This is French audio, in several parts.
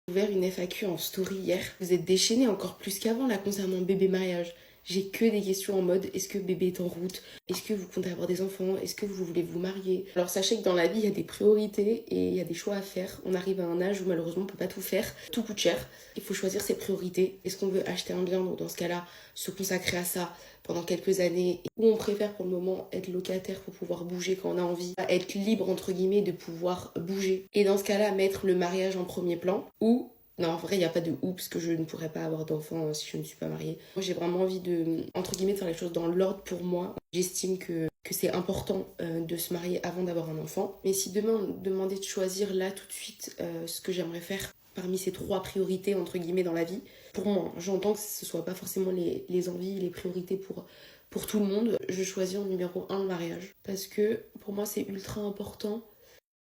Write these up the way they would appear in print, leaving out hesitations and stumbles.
J'ai ouvert une FAQ en story hier. Vous êtes déchaînés encore plus qu'avant là concernant bébé mariage. J'ai que des questions en mode est-ce que bébé est en route? Est-ce que vous comptez avoir des enfants? Est-ce que vous voulez vous marier? Alors sachez que dans la vie il y a des priorités et il y a des choix à faire. On arrive à un âge où malheureusement on peut pas tout faire. Tout coûte cher. Il faut choisir ses priorités. Est-ce qu'on veut acheter un bien? Donc dans ce cas-là, se consacrer à ça pendant quelques années, ou on préfère pour le moment être locataire pour pouvoir bouger quand on a envie, être libre entre guillemets de pouvoir bouger. Et dans ce cas-là, mettre le mariage en premier plan, ou non, en vrai, il n'y a pas de ou, parce que je ne pourrais pas avoir d'enfant si je ne suis pas mariée. Moi, j'ai vraiment envie de, entre guillemets, de faire les choses dans l'ordre pour moi. J'estime que c'est important de se marier avant d'avoir un enfant. Mais si demain, on me demandait de choisir là, tout de suite, ce que j'aimerais faire parmi ces 3 priorités, entre guillemets, dans la vie, pour moi, j'entends que ce ne soit pas forcément les envies, les priorités pour tout le monde. Je choisis en numéro 1 le mariage. Parce que pour moi, c'est ultra important.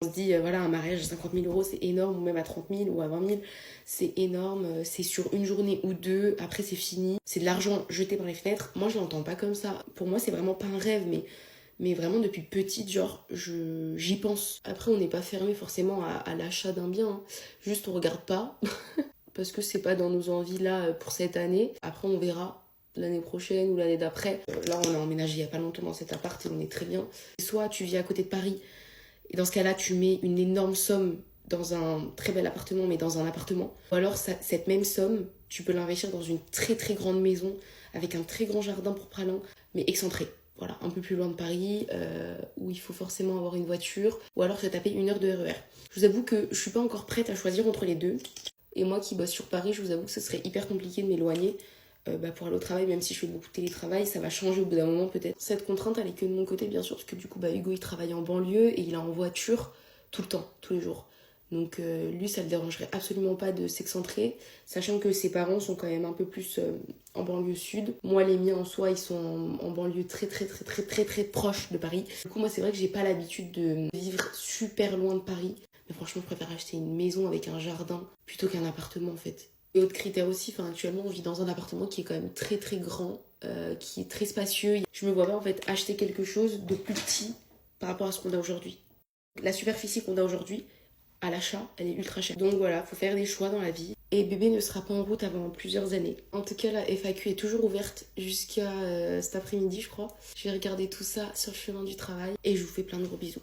On se dit, voilà, un mariage à 50 000 euros, c'est énorme, ou même à 30 000 ou à 20 000, c'est énorme, c'est sur une journée ou deux, après c'est fini, c'est de l'argent jeté par les fenêtres. Moi, je l'entends pas comme ça. Pour moi, c'est vraiment pas un rêve, mais vraiment depuis petite, genre, j'y pense. Après, on n'est pas fermé forcément à l'achat d'un bien, hein. Juste, on regarde pas, parce que c'est pas dans nos envies là pour cette année. Après, on verra l'année prochaine ou l'année d'après. Là, on a emménagé il y a pas longtemps dans cet appart et on est très bien. Soit tu vis à côté de Paris, et dans ce cas-là, tu mets une énorme somme dans un très bel appartement, mais dans un appartement. Ou alors, cette même somme, tu peux l'investir dans une très très grande maison, avec un très grand jardin propre à l'un, mais excentré. Voilà, un peu plus loin de Paris, où il faut forcément avoir une voiture, ou alors se taper 1 heure de RER. Je vous avoue que je suis pas encore prête à choisir entre les deux. Et moi qui bosse sur Paris, je vous avoue que ce serait hyper compliqué de m'éloigner pour aller au travail, même si je fais beaucoup de télétravail, ça va changer au bout d'un moment peut-être. Cette contrainte, elle est que de mon côté, bien sûr, parce que du coup, Hugo, il travaille en banlieue et il est en voiture tout le temps, tous les jours. Donc lui, ça le dérangerait absolument pas de s'excentrer, sachant que ses parents sont quand même un peu plus en banlieue sud. Moi, les miens en soi, ils sont en banlieue très très très très très très proche de Paris. Du coup, moi, c'est vrai que j'ai pas l'habitude de vivre super loin de Paris. Mais franchement, je préfère acheter une maison avec un jardin plutôt qu'un appartement en fait. Et autre critère aussi, actuellement on vit dans un appartement qui est quand même très très grand, qui est très spacieux. Je me vois pas en fait acheter quelque chose de plus petit par rapport à ce qu'on a aujourd'hui. La superficie qu'on a aujourd'hui, à l'achat, elle est ultra chère. Donc voilà, faut faire des choix dans la vie. Et bébé ne sera pas en route avant plusieurs années. En tout cas, la FAQ est toujours ouverte jusqu'à cet après-midi, je crois. Je vais regarder tout ça sur le chemin du travail et je vous fais plein de gros bisous.